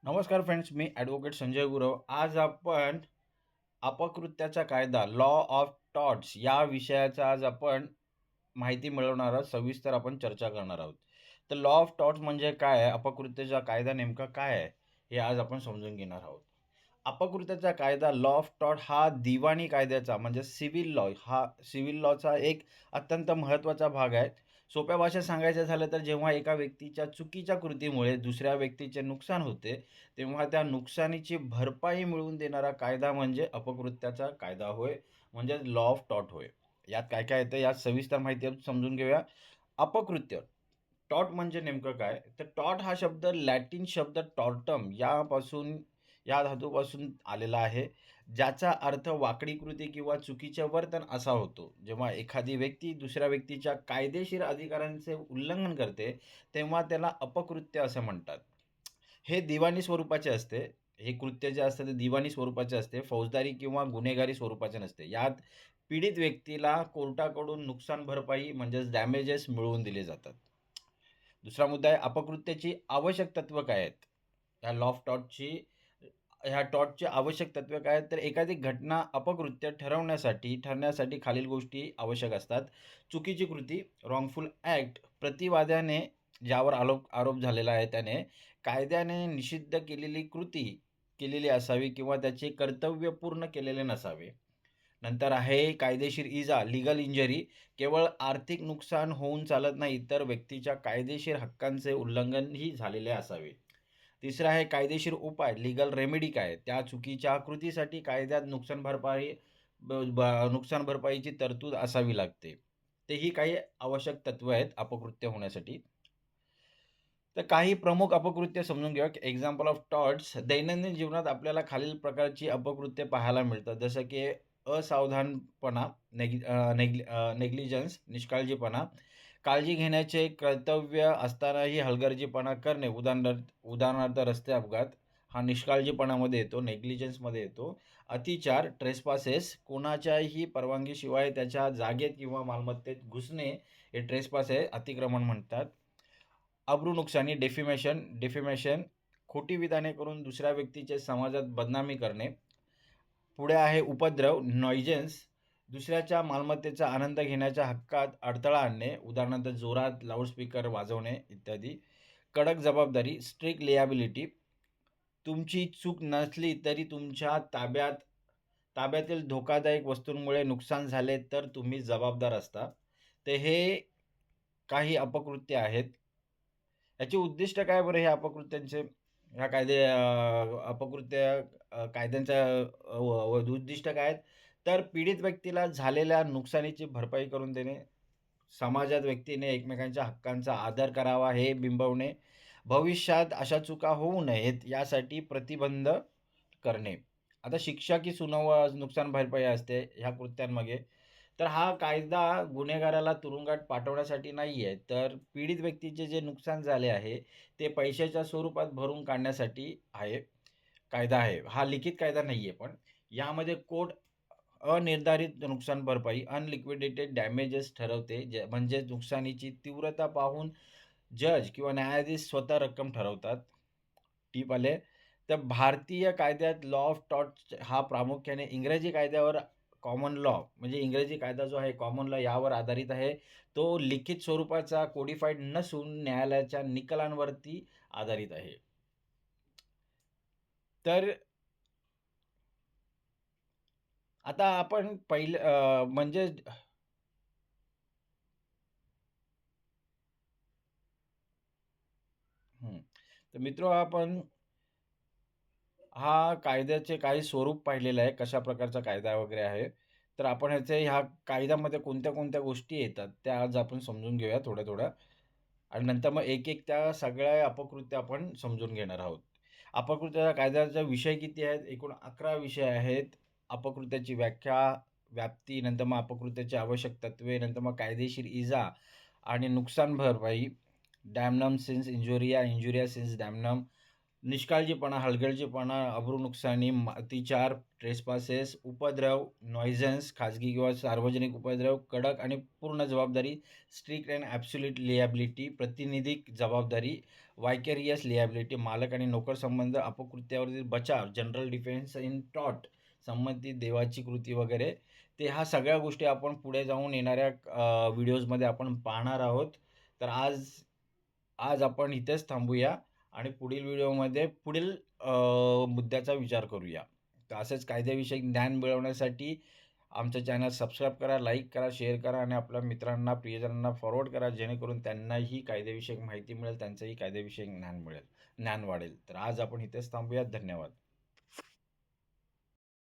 नमस्कार फ्रेंड्स, मी ॲडव्होकेट संजय गुरव. आज आपण अपकृत्याचा कायदा लॉ ऑफ टॉर्ट्स या विषयाचा आज आपण माहिती मिळवणार आहोत. सविस्तर आपण चर्चा करणार आहोत. तर लॉ ऑफ टॉर्ट्स म्हणजे काय आहे? अपकृत्याचा कायदा नेमका काय आहे? हे आज आपण समजून घेणार आहोत. अपकृत्याचा कायदा लॉ ऑफ टॉर्ट हा दिवाणी कायद्याचा म्हणजे सिव्हिल लॉचा एक अत्यंत महत्त्वाचा भाग आहे. सोप्या भाषेत सांगायचं झालं तर जेव्हा एका व्यक्तीच्या चुकीच्या कृतीमुळे दुसऱ्या व्यक्तीचे नुकसान होते, तेव्हा त्या नुकसानीची भरपाई मिळवून देणारा कायदा म्हणजे अपकृत्याचा कायदा होय, म्हणजे लॉ ऑफ टॉर्ट होय. यात काय काय येतं यात सविस्तर माहिती आपण समजून घेऊया. अपकृत्य टॉर्ट म्हणजे नेमकं काय? तर टॉर्ट हा शब्द लॅटिन शब्द टॉर्टम या धातूपासून आलेला आहे, ज्याचा अर्थ वाकडी कृती किंवा चुकीचे वर्तन असा होतो. जेव्हा एखादी व्यक्ती दुसऱ्या व्यक्तीच्या कायदेशीर अधिकारांचे उल्लंघन करते, तेव्हा त्याला अपकृत्य असं म्हणतात. हे दिवाणी स्वरूपाचे असते. हे कृत्य जे असतं ते दिवाणी स्वरूपाचे असते. फौजदारी किंवा गुन्हेगारी स्वरूपाचे नसते. यात पीडित व्यक्तीला कोर्टाकडून नुकसान भरपाई म्हणजेच डॅमेजेस मिळवून दिले जातात. दुसरा मुद्दा आहे अपकृत्याची आवश्यक तत्त्व काय आहेत? या लॉ ऑफ टॉर्टची ह्या टॉर्टची आवश्यक तत्त्वे काय आहेत? तर एखादी घटना अपकृत्य ठरण्यासाठी खालील गोष्टी आवश्यक असतात. चुकीची कृती, रॉंगफुल ॲक्ट, प्रतिवाद्याने ज्यावर आरोप झालेला आहे त्याने कायद्याने निषिद्ध केलेली कृती केलेली असावी किंवा त्याचे कर्तव्य पूर्ण केलेले नसावे. नंतर आहे कायदेशीर इजा, लीगल इंजरी. केवळ आर्थिक नुकसान होऊन चालत नाही, तर व्यक्तीच्या कायदेशीर हक्कांचे उल्लंघनही झालेले असावे. तिसरं आहे कायदेशीर उपाय, लीगल रेमेडी काय? त्या चुकीच्या कृतीसाठी कायद्यात नुकसान भरपाईची तरतूद असावी लागते. ते ही काही आवश्यक तत्त्व आहेत अपकृत्य होण्यासाठी. तर काही प्रमुख अपकृत्य समजून घेऊया. Example of torts. दैनंदिन जीवनात आपल्याला खालील प्रकारची अपकृत्य पाहायला मिळतात. जसं की असावधानपणा, नेग्लिजन्स, निष्काळजीपणा, काळजी घेण्याचे कर्तव्य असतानाही हलगर्जीपणा करणे. उदाहरणार्थ रस्ते अपघात हा निष्काळजीपणामध्ये येतो, नेग्लिजन्समध्ये येतो. अतिचार, ट्रेसपासेस, कोणाच्याही परवानगीशिवाय त्याच्या जागेत किंवा मालमत्तेत घुसणे हे ट्रेसपास आहे, अतिक्रमण म्हणतात. अब्रू नुकसानी, डेफिमेशन, खोटी विधाने करून दुसऱ्या व्यक्तीचे समाजात बदनामी करणे. पुढे आहे उपद्रव, नॉइजेन्स, दुसऱ्याच्या मालमत्तेचा आनंद घेण्याच्या हक्कात अडथळा आणणे. उदाहरणार्थ जोरात लाऊडस्पीकर वाजवणे इत्यादी. कडक जबाबदारी, स्ट्रिक्ट लियाबिलिटी, तुमची चूक नसली तरी तुमच्या ताब्यातील धोकादायक वस्तूंमुळे नुकसान झाले तर तुम्ही जबाबदार असता. तर हे काही अपकृत्य आहेत. याचे उद्दिष्ट काय बरं हे अपकृत्यांचे? ह्या अपकृत्य कायद्यांच्या उद्दिष्ट काय आहेत? तर पीडित व्यक्तीला झालेल्या नुकसानीची भरपाई करून देणे, समाजात व्यक्तीने एकमेकांच्या हक्कांचा आदर करावा हे बिंबवणे, भविष्यात अशा चुका होऊ नयेत यासाठी प्रतिबंध करणे. आता शिक्षा की नुकसान भरपाई असते ह्या कृत्यांमागे. तर हा कायदा गुन्हेगाराला तुरुंगात पाठवण्यासाठी नाही आहे, तर पीडित व्यक्तीचे जे नुकसान झाले आहे, ते पैशाच्या स्वरूपात भरून काढण्यासाठी कायदा आहे. हा लिखित कायदा नाहीये पण. यामध्ये कोर्ट अनिर्धारित नुकसान भरपाई, अनलिक्विडेटेड डॅमेजेस ठरवते. म्हणजे नुकसानीची तीव्रता पाहून जज किंवा न्यायाधीश स्वतः रक्कम ठरवतात. टीप आले. तर भारतीय कायद्यात लॉ ऑफ टॉर्ट हा प्रामुख्याने इंग्रजी कायद्यावर कॉमन लॉ म्हणजे इंग्रजी कायदा जो आहे कॉमन लॉ यावर आधारित आहे. तो लिखित स्वरूपाचा कोडिफाईड नसून न्यायालयाच्या निकालांवरती आधारित आहे. तर आता आपण म्हणजे हं. तर मित्र आपण हा कायद्याचे काही स्वरूप पाहिलेलं आहे, कशा प्रकारचा कायदा वगैरे आहे. तर आपण ह्या कायद्यामध्ये कोणत्या-कोणत्या गोष्टी येतात, त्या आज आपण समजून घेऊया थोड्या-थोड्या आणि नंतर मग एक-एक त्या सगळ्या अपकृत्या आपण समजून घेणार आहोत. अपकृत्याच्या कायद्याचा विषय किती आहेत? एकूण 11 विषय आहेत. अपकृत्याची व्याख्या, व्याप्ती, नंतर मग अपकृत्याची आवश्यक तत्त्वे, नंतर मग कायदेशीर इजा आणि नुकसान भरपाई, डॅमनम सिन्स इंजुरिया, इंजुरिया सिन्स डॅमनम, निष्काळजीपणा, हलगर्जीपणा, अब्रू नुकसानी, अतिचार, ट्रेसपासेस, उपद्रव, नॉयझन्स, खाजगी किंवा सार्वजनिक उपद्रव, कडक आणि पूर्ण जबाबदारी, स्ट्रिक्ट अँड ॲब्सोल्यूट लिॲबिलिटी, प्रतिनिधिक जबाबदारी, वायकॅरियस लिॲबिलिटी, मालक आणि नोकर संबंध, अपकृत्यावरील बचाव, जनरल डिफेन्स इन टॉर्ट, संबंधित देवाची कृती वगैरे. ते ह्या सगळ्या गोष्टी आपण पुढे जाऊन येणाऱ्या व्हिडिओजमध्ये आपण पाहणार आहोत. तर आज आपण इथेच थांबूया आणि पुढील व्हिडिओमध्ये पुढील मुद्द्याचा विचार करूया. तर असंच कायद्याविषयक ज्ञान मिळवण्यासाठी आमचं चॅनल सबस्क्राईब करा, लाईक करा, शेअर करा आणि आपल्या मित्रांना, प्रियजनांना फॉरवर्ड करा, जेणेकरून त्यांनाही कायद्याविषयक माहिती मिळेल, त्यांचंही कायद्याविषयक ज्ञान वाढेल. तर आज आपण इथेच थांबूया. धन्यवाद.